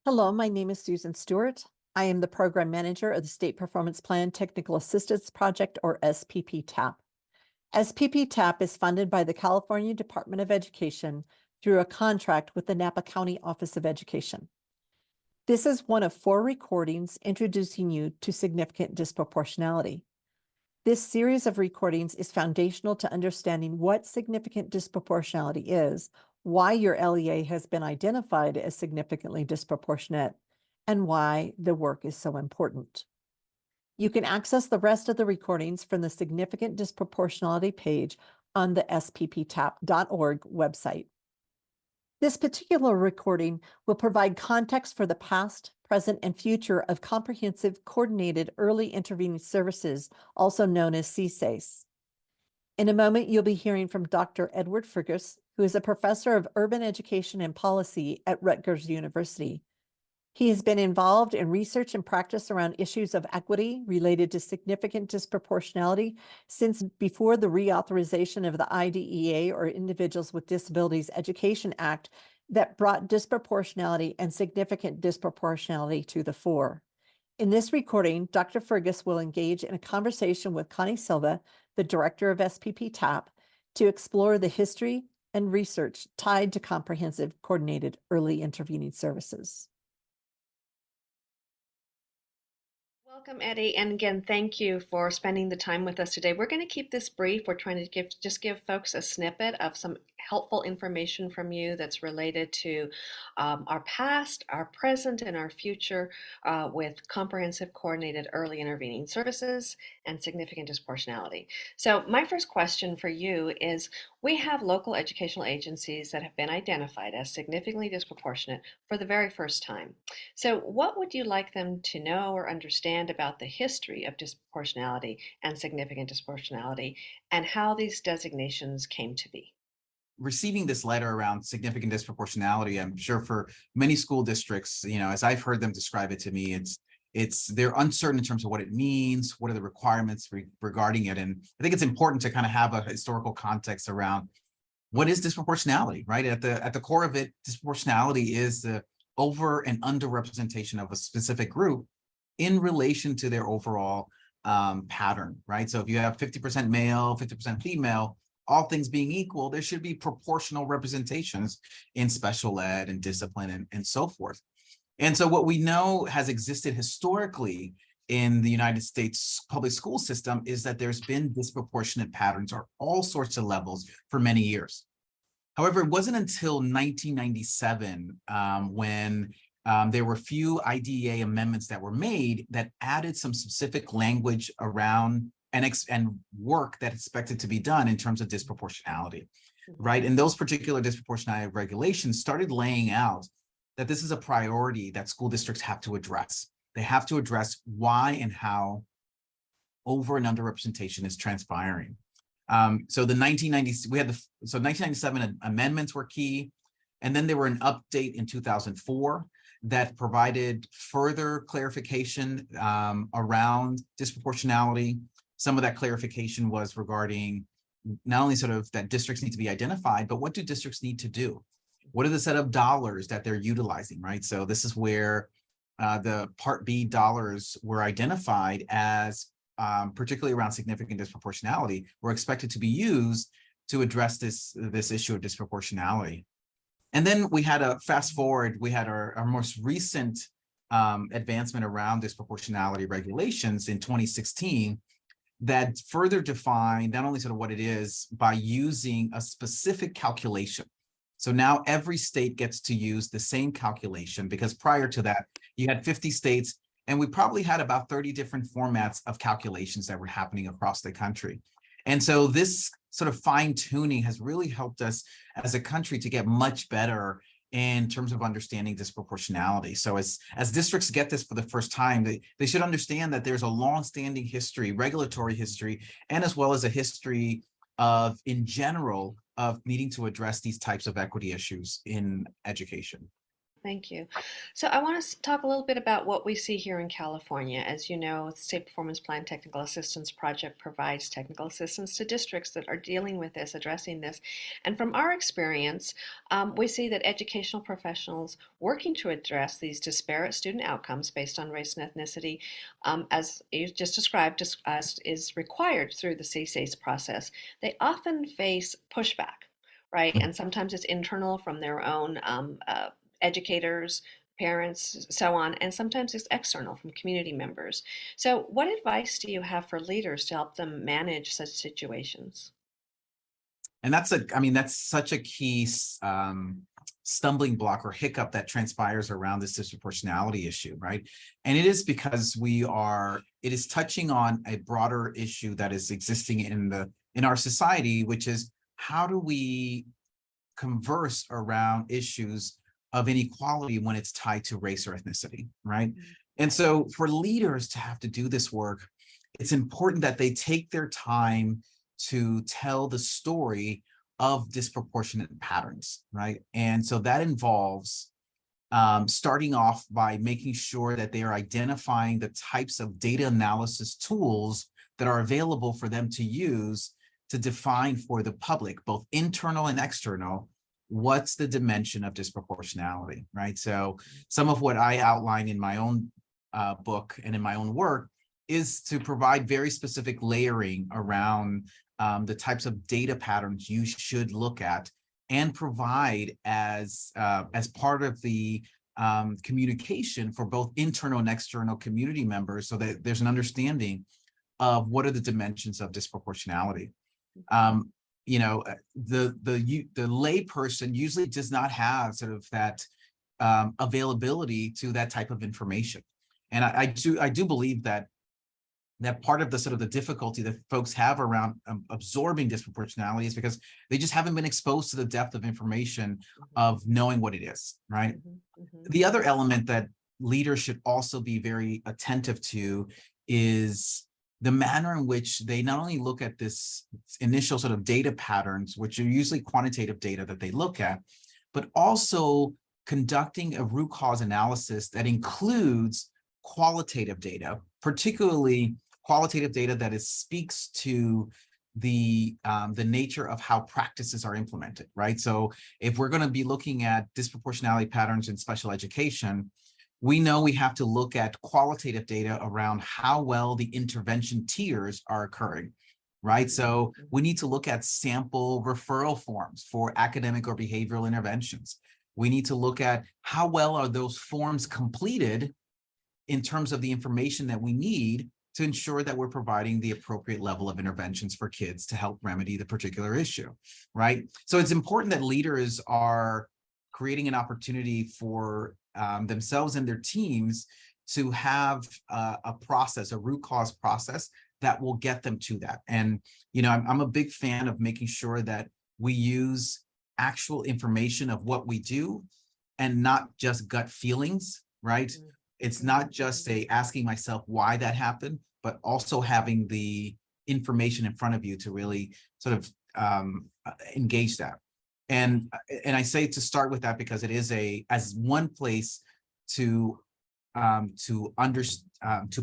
Hello, my name is Susan Stewart. I am the Program Manager of the State Performance Plan Technical Assistance Project, or SPP-TAP. SPP-TAP is funded by the California Department of Education through a contract with the Napa County Office of Education. This is one of 4 recordings introducing you to significant disproportionality. This series of recordings is foundational to understanding what significant disproportionality is, why your LEA has been identified as significantly disproportionate, and why the work is so important. You can access the rest of the recordings from the Significant Disproportionality page on the spptap.org website. This particular recording will provide context for the past, present, and future of Comprehensive Coordinated Early Intervening Services, also known as CCEIS. In a moment, you'll be hearing from Dr. Edward Fergus, who is a professor of urban education and policy at Rutgers University. He has been involved in research and practice around issues of equity related to significant disproportionality since before the reauthorization of the IDEA, or Individuals with Disabilities Education Act, that brought disproportionality and significant disproportionality to the fore. In this recording, Dr. Fergus will engage in a conversation with Connie Silva, the director of SPP-TAP, to explore the history and research tied to comprehensive coordinated early intervening services. Welcome, Eddie, and again, thank you for spending the time with us today. We're going to keep this brief. We're trying to give folks a snippet of some helpful information from you that's related to our past, our present, and our future with comprehensive coordinated early intervening services and significant disproportionality. So my first question for you is, we have local educational agencies that have been identified as significantly disproportionate for the very first time. So what would you like them to know or understand about the history of disproportionality and significant disproportionality and how these designations came to be? Receiving this letter around significant disproportionality, I'm sure for many school districts, as I've heard them describe it to me, they're uncertain in terms of what it means, what are the requirements regarding it. And I think it's important to kind of have a historical context around what is disproportionality, right? At the core of it, disproportionality is the over and underrepresentation of a specific group in relation to their overall pattern, right? So if you have 50% male, 50% female, all things being equal, there should be proportional representations in special ed and discipline and so forth. And so what we know has existed historically in the United States public school system is that there's been disproportionate patterns at all sorts of levels for many years. However, it wasn't until 1997 when there were few IDEA amendments that were made that added some specific language around and work that expected to be done in terms of disproportionality, right? And those particular disproportionality regulations started laying out that this is a priority that school districts have to address. They have to address why and how over and underrepresentation is transpiring. So the 1997 amendments were key, and then there were an update in 2004 that provided further clarification around disproportionality. Some of that clarification was regarding not only sort of that districts need to be identified, but what do districts need to do? What are the set of dollars that they're utilizing, right? So this is where the Part B dollars were identified as, particularly around significant disproportionality, were expected to be used to address this issue of disproportionality. And then we had a fast forward, we had our most recent advancement around disproportionality regulations in 2016 that further defined not only sort of what it is by using a specific calculation. So now every state gets to use the same calculation, because prior to that, you had 50 states, and we probably had about 30 different formats of calculations that were happening across the country. And so this sort of fine tuning has really helped us as a country to get much better in terms of understanding disproportionality. So as districts get this for the first time, they should understand that there's a long-standing history, regulatory history, and as well as a history of, in general, of needing to address these types of equity issues in education. Thank you. So I want to talk a little bit about what we see here in California. As you know, the State Performance Plan Technical Assistance Project provides technical assistance to districts that are dealing with this, addressing this. And from our experience, we see that educational professionals working to address these disparate student outcomes based on race and ethnicity, as you just described, as is required through the CCEIS process, they often face pushback, right? And sometimes it's internal from their own educators, parents, so on, and sometimes it's external from community members. So, what advice do you have for leaders to help them manage such situations? And that's such a key stumbling block or hiccup that transpires around this disproportionality issue, right? And it is because it is touching on a broader issue that is existing in our society, which is how do we converse around issues of inequality when it's tied to race or ethnicity, right? And so for leaders to have to do this work, it's important that they take their time to tell the story of disproportionate patterns, right? And so that involves starting off by making sure that they are identifying the types of data analysis tools that are available for them to use to define for the public, both internal and external, what's the dimension of disproportionality, right? So some of what I outline in my own book and in my own work is to provide very specific layering around the types of data patterns you should look at and provide as part of the communication for both internal and external community members so that there's an understanding of what are the dimensions of disproportionality. The lay person usually does not have sort of that availability to that type of information. And I do believe that part of the sort of the difficulty that folks have around absorbing disproportionality is because they just haven't been exposed to the depth of information of knowing what it is, right? The other element that leaders should also be very attentive to is the manner in which they not only look at this initial sort of data patterns, which are usually quantitative data that they look at, but also conducting a root cause analysis that includes qualitative data, particularly qualitative data that speaks to the nature of how practices are implemented, right? So if we're going to be looking at disproportionality patterns in special education, we know we have to look at qualitative data around how well the intervention tiers are occurring, right? So we need to look at sample referral forms for academic or behavioral interventions. We need to look at how well are those forms completed in terms of the information that we need to ensure that we're providing the appropriate level of interventions for kids to help remedy the particular issue, right? So it's important that leaders are creating an opportunity for themselves and their teams to have a process, a root cause process that will get them to that. And, I'm a big fan of making sure that we use actual information of what we do and not just gut feelings, right? It's not just asking myself why that happened, but also having the information in front of you to really sort of engage that. And I say to start with that because it is as one place to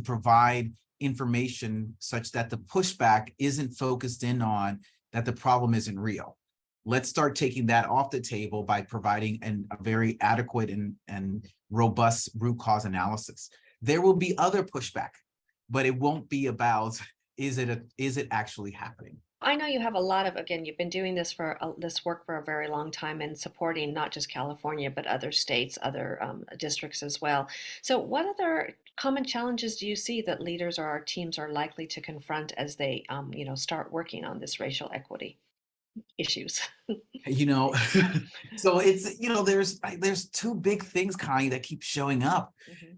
provide information such that the pushback isn't focused in on that the problem isn't real. Let's start taking that off the table by providing a very adequate and robust root cause analysis. There will be other pushback, but it won't be about is it actually happening? I know you have a lot of, again, you've been doing this this work for a very long time and supporting not just California, but other states, other districts as well. So what other common challenges do you see that leaders or our teams are likely to confront as they, start working on this racial equity issues? So it's, there's two big things, Connie, that keep showing up.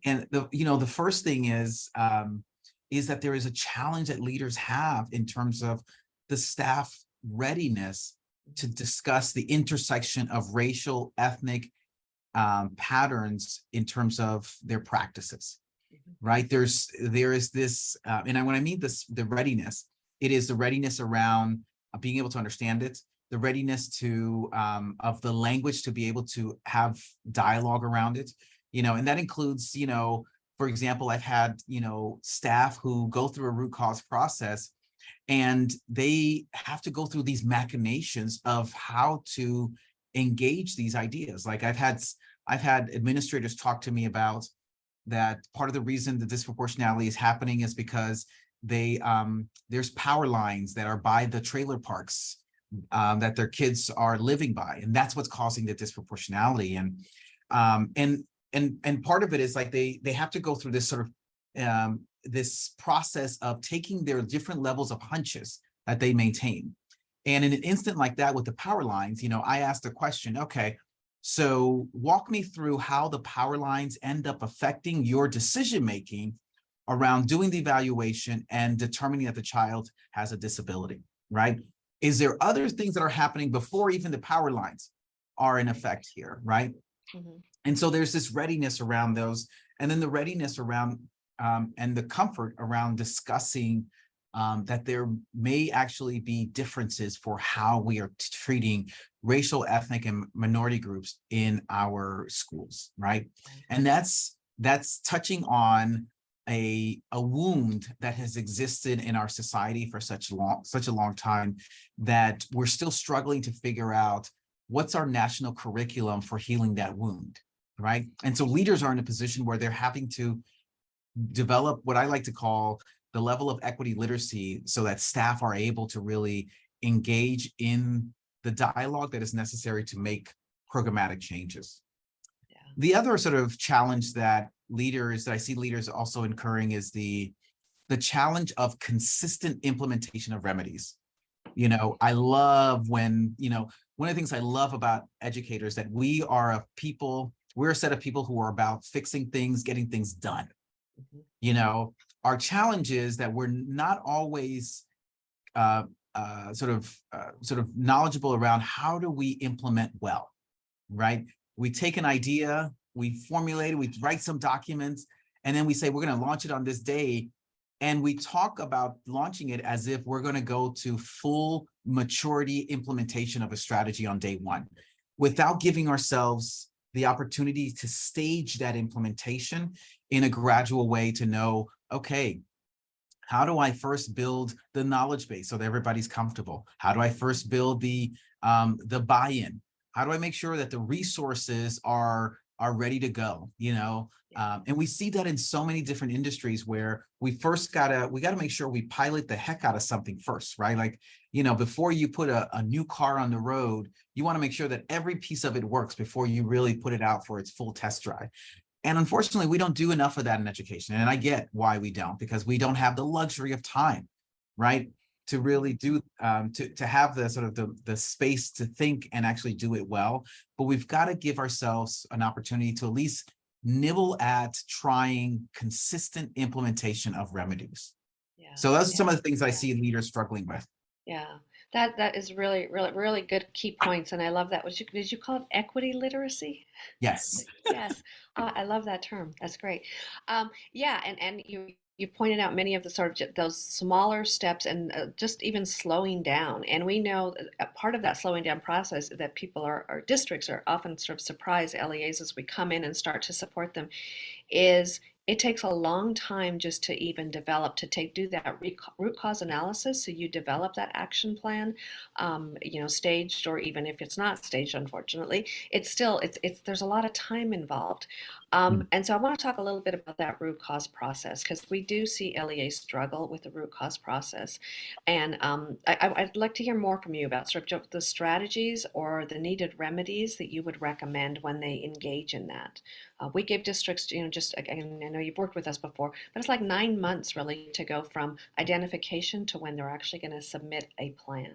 And the first thing is that there is a challenge that leaders have in terms of the staff readiness to discuss the intersection of racial, ethnic patterns in terms of their practices, right? There is this, and when I mean this, the readiness, it is the readiness around being able to understand it, the readiness to of the language to be able to have dialogue around it, and that includes, for example, I've had, staff who go through a root cause process and they have to go through these machinations of how to engage these ideas. Like I've had administrators talk to me about that part of the reason the disproportionality is happening is because there's power lines that are by the trailer parks that their kids are living by, and that's what's causing the disproportionality. And part of it is like they have to go through this sort of this process of taking their different levels of hunches that they maintain. And in an instant like that with the power lines, I asked the question, okay, so walk me through how the power lines end up affecting your decision-making around doing the evaluation and determining that the child has a disability, right? Is there other things that are happening before even the power lines are in effect here, right? Mm-hmm. And so there's this readiness around those, and then the readiness around and the comfort around discussing that there may actually be differences for how we are treating racial, ethnic, and minority groups in our schools, right? And that's touching on a wound that has existed in our society for such a long time that we're still struggling to figure out what's our national curriculum for healing that wound, right? And so leaders are in a position where they're having to develop what I like to call the level of equity literacy so that staff are able to really engage in the dialogue that is necessary to make programmatic changes. Yeah. The other sort of challenge that I see leaders also incurring is the challenge of consistent implementation of remedies. I love when, one of the things I love about educators that we're a set of people who are about fixing things, getting things done. Mm-hmm. Our challenge is that we're not always sort of knowledgeable around how do we implement well, right? We take an idea, we formulate it, we write some documents, and then we say we're going to launch it on this day. And we talk about launching it as if we're going to go to full maturity implementation of a strategy on day one, without giving ourselves the opportunity to stage that implementation in a gradual way to know, okay, how do I first build the knowledge base so that everybody's comfortable? How do I first build the buy-in? How do I make sure that the resources are ready to go? And we see that in so many different industries where we gotta make sure we pilot the heck out of something first, right? Like, before you put a new car on the road, you want to make sure that every piece of it works before you really put it out for its full test drive. And unfortunately, we don't do enough of that in education. And I get why we don't, because we don't have the luxury of time, right? To really do, to have the sort of the space to think and actually do it well. But we've got to give ourselves an opportunity to at least nibble at trying consistent implementation of remedies. Yeah. So those are some of the things I see leaders struggling with. Yeah, that is really, really, really good key points, and I love that. Did you call it equity literacy? Yes. Yes, I love that term. That's great. Yeah, and you pointed out many of the sort of those smaller steps and just even slowing down. And we know a part of that slowing down process that people or districts are often sort of surprise LEAs as we come in and start to support them is it takes a long time just to even do that root cause analysis. So you develop that action plan, staged, or even if it's not staged, unfortunately, there's a lot of time involved. And so I want to talk a little bit about that root cause process, because we do see LEAs struggle with the root cause process. And I'd like to hear more from you about sort of the strategies or the needed remedies that you would recommend when they engage in that. We give districts, just, again, I know you've worked with us before, but it's like 9 months really to go from identification to when they're actually going to submit a plan.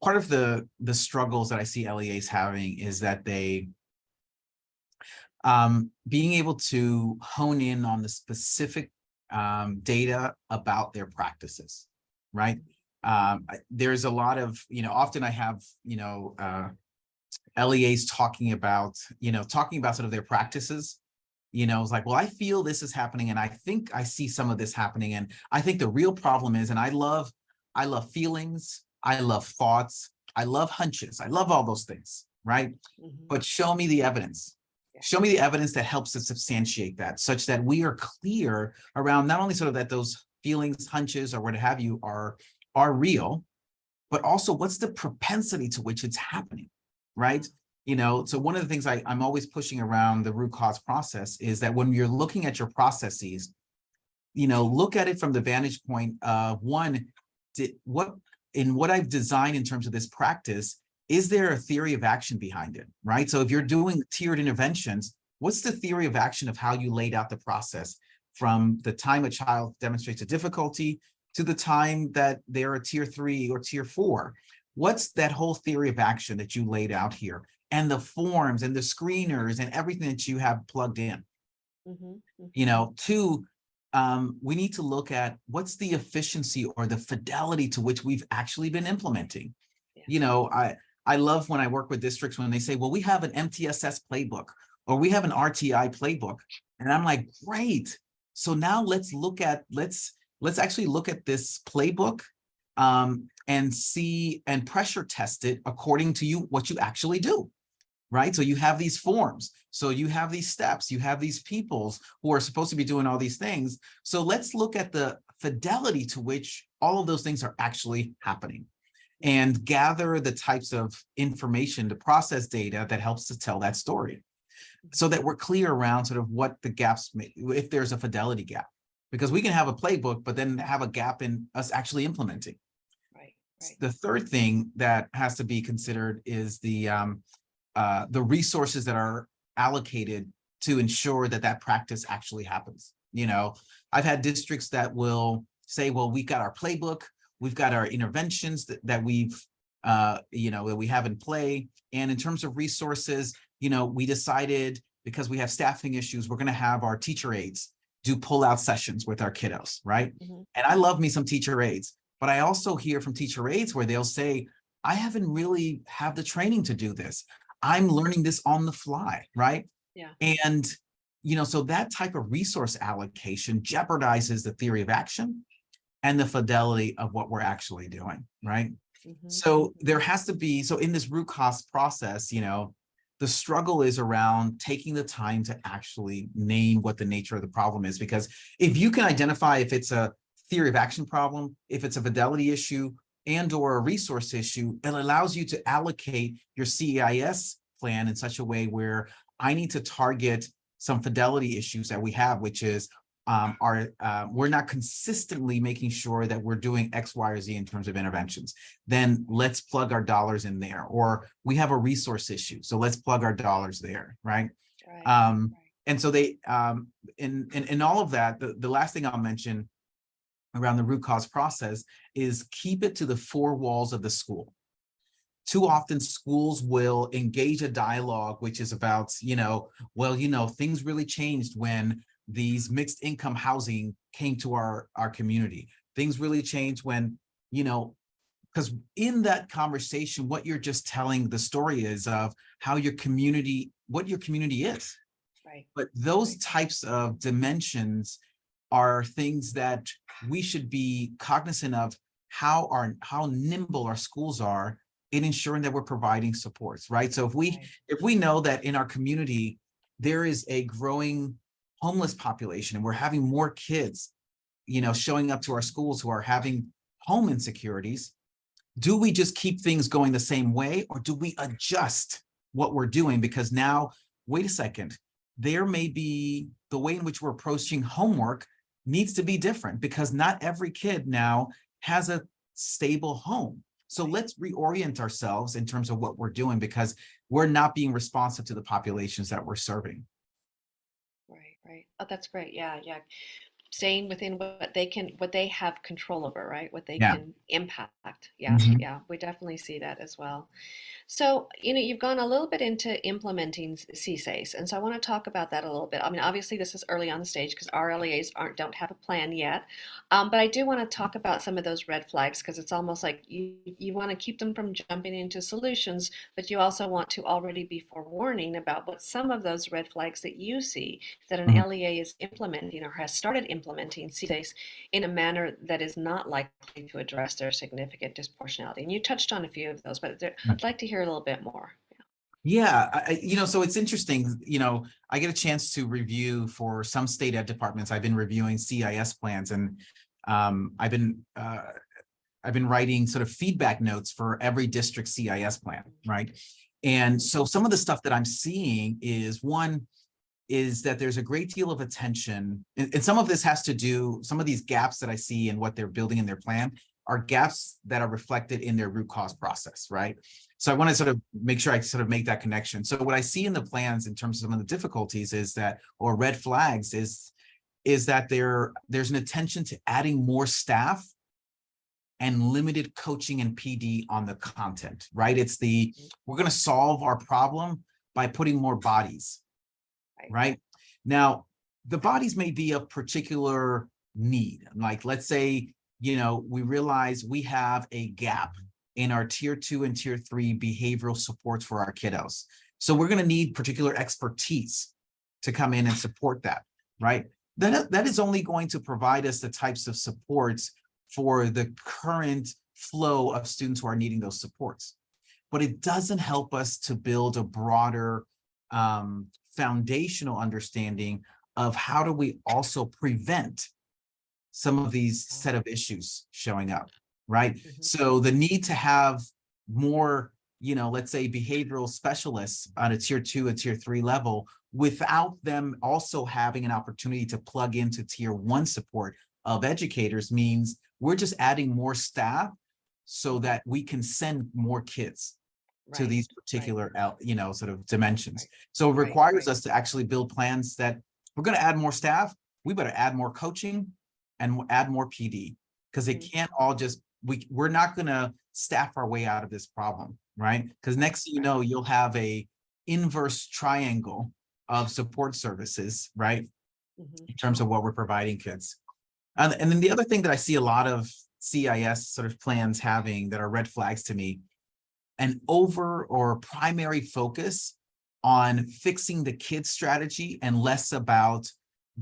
Part of the struggles that I see LEAs having is that they being able to hone in on the specific data about their practices, right? There's a lot of, often I have, LEAs talking about sort of their practices. It's like, well, I feel this is happening, and I think I see some of this happening, and I think the real problem is, and I love feelings, I love thoughts, I love hunches. I love all those things, right? Mhm. But show me the evidence. Yeah. Show me the evidence that helps to substantiate that, such that we are clear around not only sort of that those feelings, hunches, or what have you are real, but also what's the propensity to which it's happening, right? You know, so one of the things I'm always pushing around the root cause process is that when you're looking at your processes, you know, look at it from the vantage point of one, what I've designed in terms of this practice, is there a theory of action behind it, right? So if you're doing tiered interventions, what's the theory of action of how you laid out the process from the time a child demonstrates a difficulty to the time that they're a tier 3 or tier 4? What's that whole theory of action that you laid out here, and the forms and the screeners and everything that you have plugged in? Mhm. You know, two, we need to look at what's the efficiency or the fidelity to which we've actually been implementing. Yeah. You know, I love when I work with districts when they say, well, we have an MTSS playbook or we have an RTI playbook. And I'm like, great. So now let's actually look at this playbook and see and pressure test it according to what you actually do. Right? So you have these forms. So you have these steps, you have these peoples who are supposed to be doing all these things. So let's look at the fidelity to which all of those things are actually happening and gather the types of information, the process data that helps to tell that story so that we're clear around sort of what the gaps may, if there's a fidelity gap, because we can have a playbook, but then have a gap in us actually implementing. Right, right. The third thing that has to be considered is the resources that are allocated to ensure that that practice actually happens. You know, I've had districts that will say, well, we've got our playbook, we've got our interventions that we've, you know, that we have in play. And in terms of resources, you know, we decided because we have staffing issues, we're going to have our teacher aides do pull-out sessions with our kiddos, right? Mhm. And I love me some teacher aides, but I also hear from teacher aides where they'll say, I haven't really have the training to do this. I'm learning this on the fly, right? Yeah. And, you know, so that type of resource allocation jeopardizes the theory of action and the fidelity of what we're actually doing, right? Mhm. So there has to be, so in this root cause process, you know, the struggle is around taking the time to actually name what the nature of the problem is. Because if you can identify if it's a theory of action problem, if it's a fidelity issue, and or a resource issue, it allows you to allocate your CEIS plan in such a way where I need to target some fidelity issues that we have, which is we're not consistently making sure that we're doing X, Y, or Z in terms of interventions. Then let's plug our dollars in there. Or we have a resource issue, so let's plug our dollars there, right? Right. Right. Right. And so they, in all of that, the last thing I'll mention around the root cause process is keep it to the four walls of the school. Too often schools will engage a dialogue, which is about, you know, well, you know, things really changed when these mixed income housing came to our community. Things really changed when, you know, because in that conversation, what you're just telling the story is of how your community, what your community is. Right. But those Right. types of dimensions are things that we should be cognizant of how nimble our schools are in ensuring that we're providing supports, right? So Right. if we know that in our community there is a growing homeless population and we're having more kids, you know, showing up to our schools who are having home insecurities, do we just keep things going the same way, or do we adjust what we're doing? Because now, wait a second, there may be the way in which we're approaching homework needs to be different because not every kid now has a stable home. So let's reorient ourselves in terms of what we're doing because we're not being responsive to the populations that we're serving. Right. Right. Oh, that's great. Yeah. Yeah. Staying within what they have control over, right? What they Yeah. can impact. Yeah. Mhm. Yeah. We definitely see that as well. So, you know, you've gone a little bit into implementing CSACE, and so I want to talk about that a little bit. I mean, obviously, this is early on the stage because our LEAs don't have a plan yet, but I do want to talk about some of those red flags because it's almost like you want to keep them from jumping into solutions, but you also want to already be forewarning about what some of those red flags that you see that an Mhm. LEA is implementing or has started implementing implementing CCEIS in a manner that is not likely to address their significant disproportionality? And you touched on a few of those, but I'd like to hear a little bit more. Yeah, so it's interesting, I get a chance to review for some state ed departments. I've been reviewing CIS plans, and I've been writing sort of feedback notes for every district CIS plan, right? And so some of the stuff that I'm seeing is, one, is that there's a great deal of attention, and some of this has to do, some of these gaps that I see in what they're building in their plan are gaps that are reflected in their root cause process, right? So I want to sort of make sure I sort of make that connection. So what I see in the plans in terms of some of the difficulties is that, or red flags, is that there's an attention to adding more staff and limited coaching and PD on the content, right? It's we're going to solve our problem by putting more bodies, right? Now, the bodies may be of particular need. Like, let's say, we realize we have a gap in our tier 2 and tier 3 behavioral supports for our kiddos. So we're going to need particular expertise to come in and support that, right? That is only going to provide us the types of supports for the current flow of students who are needing those supports. But it doesn't help us to build a broader foundational understanding of how do we also prevent some of these set of issues showing up, right? So the need to have more, let's say behavioral specialists on a tier 2 and tier 3 level, without them also having an opportunity to plug into tier 1 support of educators, means we're just adding more staff so that we can send more kids to these particular, sort of dimensions. So it requires us to actually build plans that we're going to add more staff. We better add more coaching and add more PD, because it can't all just, we're not going to staff our way out of this problem, right? Because next thing you know, you'll have a inverse triangle of support services, right? In terms of what we're providing kids. And then the other thing that I see a lot of CIS sort of plans having that are red flags to me, an over or primary focus on fixing the kids strategy and less about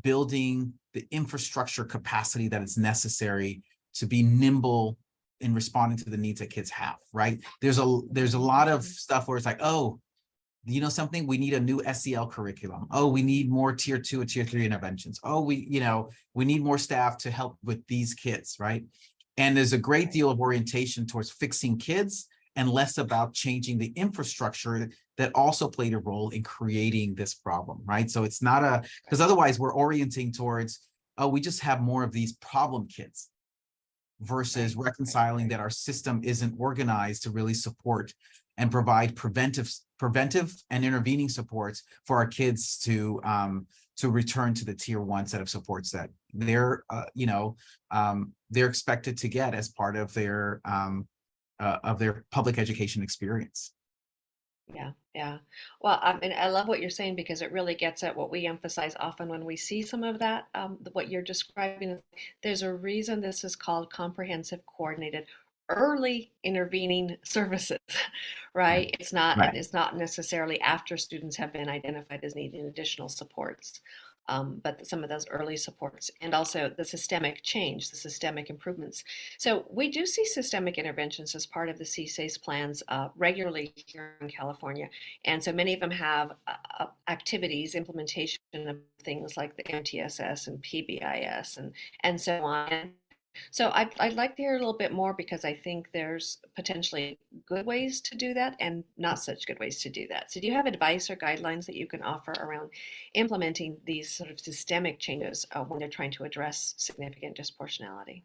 building the infrastructure capacity that is necessary to be nimble in responding to the needs that kids have, right? There's a lot of stuff where it's like, oh, something, we need a new SEL curriculum. Oh, we need more tier 2 and tier 3 interventions. Oh, we need more staff to help with these kids, right? And there's a great deal of orientation towards fixing kids and less about changing the infrastructure that also played a role in creating this problem, right? So it's not because otherwise we're orienting towards, oh, we just have more of these problem kids, versus reconciling that our system isn't organized to really support and provide preventive and intervening supports for our kids to return to the tier 1 set of supports that they're expected to get as part of their public education experience. Yeah. Well, I mean, I love what you're saying, because it really gets at what we emphasize often when we see some of that, what you're describing. There's a reason this is called comprehensive, coordinated, early intervening services, right? It's not necessarily after students have been identified as needing additional supports. But some of those early supports, and also the systemic change, the systemic improvements. So we do see systemic interventions as part of the CCEIS plans regularly here in California. And so many of them have activities, implementation of things like the MTSS and PBIS and so on. So I'd like to hear a little bit more, because I think there's potentially good ways to do that and not such good ways to do that. So do you have advice or guidelines that you can offer around implementing these sort of systemic changes when they're trying to address significant disproportionality?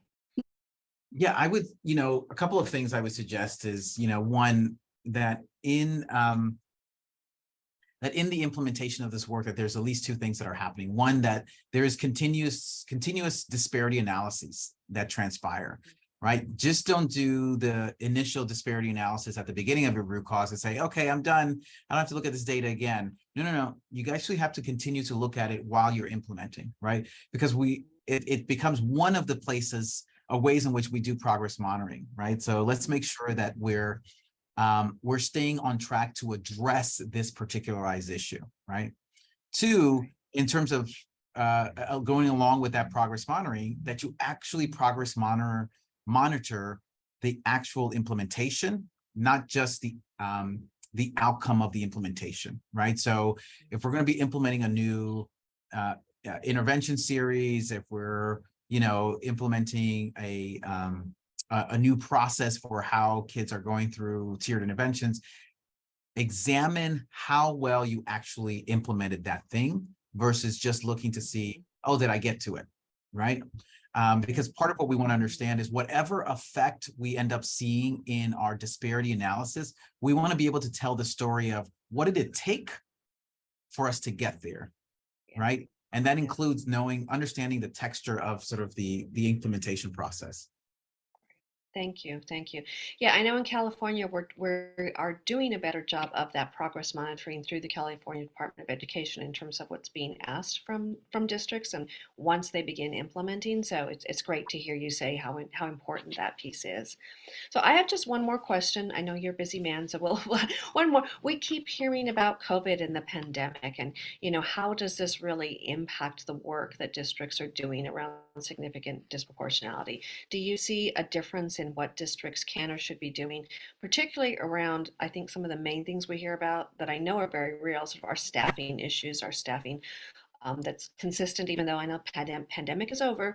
Yeah, I would, a couple of things I would suggest is, one, that in the implementation of this work, that there's at least 2 things that are happening. One, that there is continuous disparity analyses that transpire, right? Just don't do the initial disparity analysis at the beginning of your root cause and say, okay, I'm done, I don't have to look at this data again. No. You actually have to continue to look at it while you're implementing, right? Because it becomes one of the ways in which we do progress monitoring, right? So let's make sure that we're staying on track to address this particularized issue, right? 2, in terms of going along with that progress monitoring, that you actually progress monitor the actual implementation, not just the outcome of the implementation, right? So if we're going to be implementing a new intervention series, if we're, implementing a new process for how kids are going through tiered interventions, examine how well you actually implemented that thing versus just looking to see, oh, did I get to it, right? Because part of what we want to understand is whatever effect we end up seeing in our disparity analysis, we want to be able to tell the story of what did it take for us to get there, right? And that includes understanding the texture of sort of the implementation process. Thank you. Thank you. Yeah, I know in California, we are doing a better job of that progress monitoring through the California Department of Education in terms of what's being asked from districts and once they begin implementing. So it's great to hear you say how important that piece is. So I have just one more question. I know you're a busy man, so we'll one more. We keep hearing about COVID and the pandemic, and how does this really impact the work that districts are doing around significant disproportionality? Do you see a difference in what districts can or should be doing, particularly around, I think some of the main things we hear about that I know are very real, sort of our staffing issues, our staffing that's consistent, even though I know pandemic is over,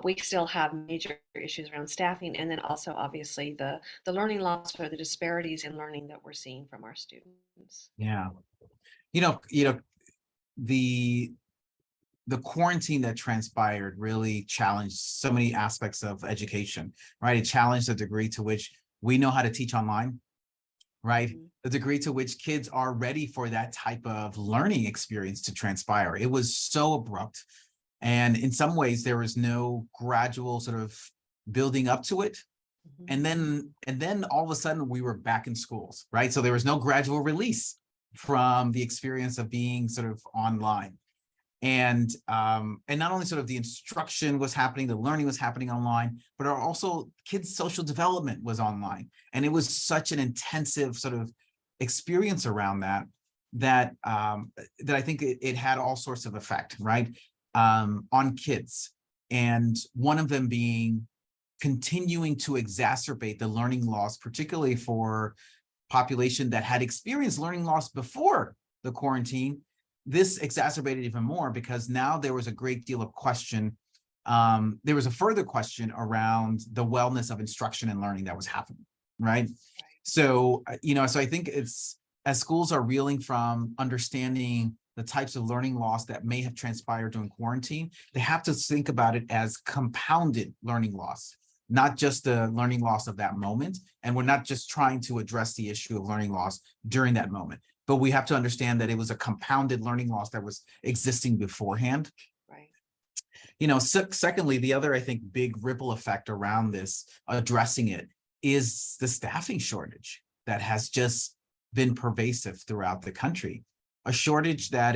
we still have major issues around staffing, and then also obviously the learning loss or the disparities in learning that we're seeing from our students. Yeah, the quarantine that transpired really challenged so many aspects of education, right? It challenged the degree to which we know how to teach online, right? Mm-hmm. The degree to which kids are ready for that type of learning experience to transpire. It was so abrupt. And in some ways, there was no gradual sort of building up to it. Mm-hmm. And then all of a sudden we were back in schools, right? So there was no gradual release from the experience of being sort of online. And not only sort of the instruction was happening, the learning was happening online, but also kids' social development was online. And it was such an intensive sort of experience around that I think it had all sorts of effect, right, on kids. And one of them being continuing to exacerbate the learning loss, particularly for population that had experienced learning loss before the quarantine. This exacerbated even more because now there was a great deal of question. There was a further question around the wellness of instruction and learning that was happening, right? So, so I think it's, as schools are reeling from understanding the types of learning loss that may have transpired during quarantine, they have to think about it as compounded learning loss, not just the learning loss of that moment. And we're not just trying to address the issue of learning loss during that moment, but we have to understand that it was a compounded learning loss that was existing beforehand. Right. Secondly, the other, I think, big ripple effect around this, addressing it, is the staffing shortage that has just been pervasive throughout the country. A shortage that,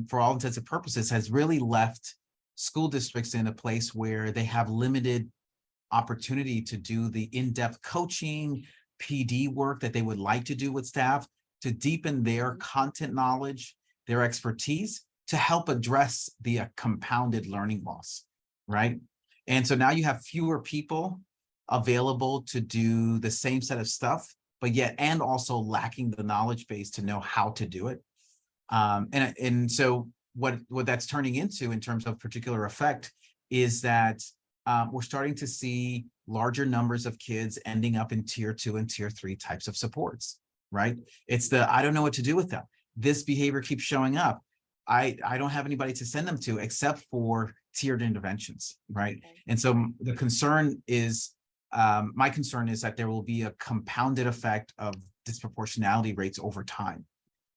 for all intents and purposes, has really left school districts in a place where they have limited opportunity to do the in-depth coaching, PD work that they would like to do with staff, to deepen their content knowledge, their expertise, to help address the compounded learning loss, right? And so now you have fewer people available to do the same set of stuff, but yet, and also lacking the knowledge base to know how to do it. And so what that's turning into in terms of particular effect is that we're starting to see larger numbers of kids ending up in tier 2 and tier 3 types of supports. Right? It's I don't know what to do with them. This behavior keeps showing up. I don't have anybody to send them to except for tiered interventions, right? Okay. And so the concern is, my concern is that there will be a compounded effect of disproportionality rates over time,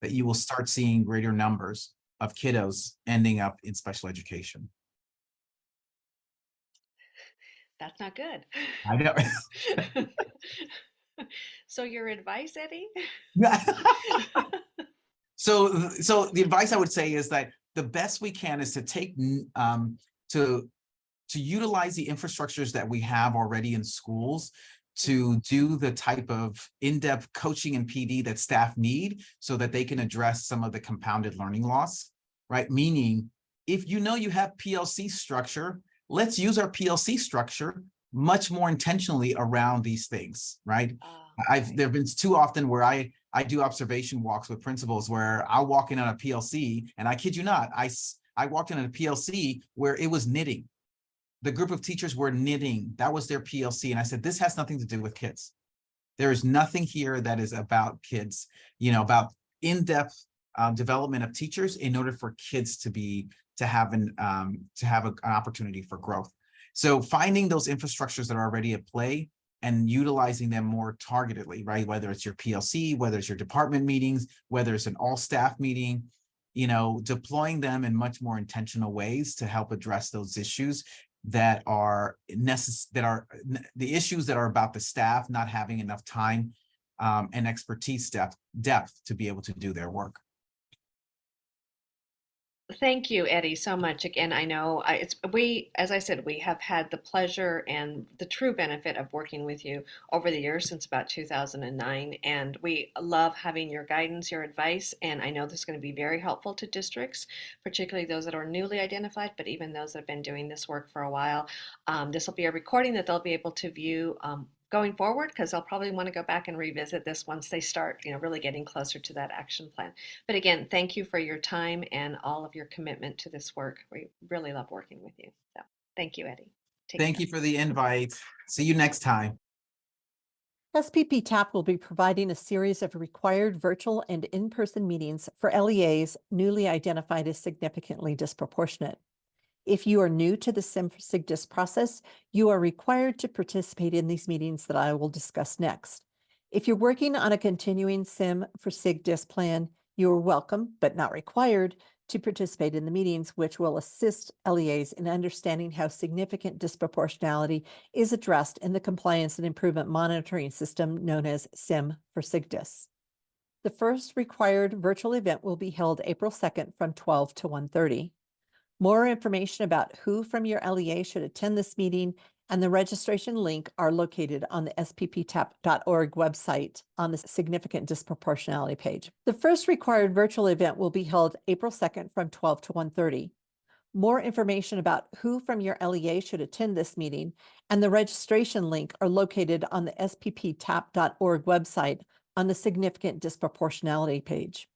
that you will start seeing greater numbers of kiddos ending up in special education. That's not good. I know. So your advice, Eddie? So the advice I would say is that the best we can is to take to utilize the infrastructures that we have already in schools to do the type of in-depth coaching and PD that staff need so that they can address some of the compounded learning loss, right? Meaning if you know you have PLC structure, let's use our PLC structure much more intentionally around these things, right? There have been too often where I do observation walks with principals where I'll walk in on a PLC, and I kid you not, I walked in on a PLC where it was knitting. The group of teachers were knitting. That was their PLC. And I said, this has nothing to do with kids. There is nothing here that is about kids, about in-depth development of teachers in order for kids to have an opportunity for growth. So finding those infrastructures that are already at play and utilizing them more targetedly, right? Whether it's your PLC, whether it's your department meetings, whether it's an all-staff meeting, deploying them in much more intentional ways to help address those issues that are the issues that are about the staff not having enough time and expertise depth to be able to do their work. Thank you, Eddie, so much. Again, I know as I said, we have had the pleasure and the true benefit of working with you over the years since about 2009. And we love having your guidance, your advice. And I know this is going to be very helpful to districts, particularly those that are newly identified, but even those that have been doing this work for a while. This will be a recording that they'll be able to view going forward, because they'll probably want to go back and revisit this once they start, really getting closer to that action plan. But again, thank you for your time and all of your commitment to this work. We really love working with you. So thank you, Eddie. Thank you for the invite. See you next time. SPP-TAP will be providing a series of required virtual and in-person meetings for LEAs newly identified as significantly disproportionate. If you are new to the SIM for SIGDIS process, you are required to participate in these meetings that I will discuss next. If you're working on a continuing SIM for SIGDIS plan, you are welcome, but not required, to participate in the meetings, which will assist LEAs in understanding how significant disproportionality is addressed in the compliance and improvement monitoring system known as SIM for SIGDIS. The first required virtual event will be held April 2nd from 12 to 1:30. More information about who from your LEA should attend this meeting and the registration link are located on the SPP-TAP.org website on the Significant Disproportionality page. The first required virtual event will be held April 2nd from 12 to 1:30. More information about who from your LEA should attend this meeting and the registration link are located on the SPP-TAP.org website on the Significant Disproportionality page.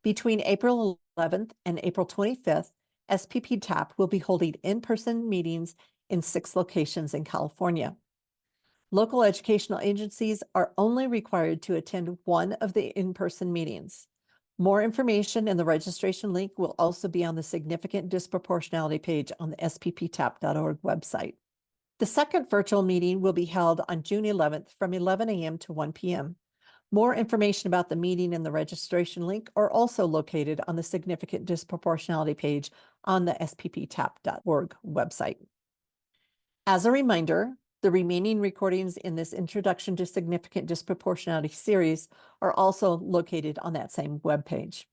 Between April 11th and April 25th, SPP-TAP will be holding in-person meetings in 6 locations in California. Local educational agencies are only required to attend one of the in-person meetings. More information and the registration link will also be on the Significant Disproportionality page on the SPP-TAP.org website. The second virtual meeting will be held on June 11th from 11 a.m. to 1 p.m. More information about the meeting and the registration link are also located on the Significant Disproportionality page on the SPP-TAP.org website. As a reminder, the remaining recordings in this Introduction to Significant Disproportionality series are also located on that same webpage.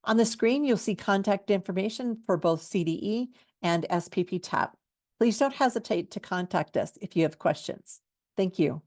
On the screen, you'll see contact information for both CDE and SPP-TAP. Please don't hesitate to contact us if you have questions. Thank you.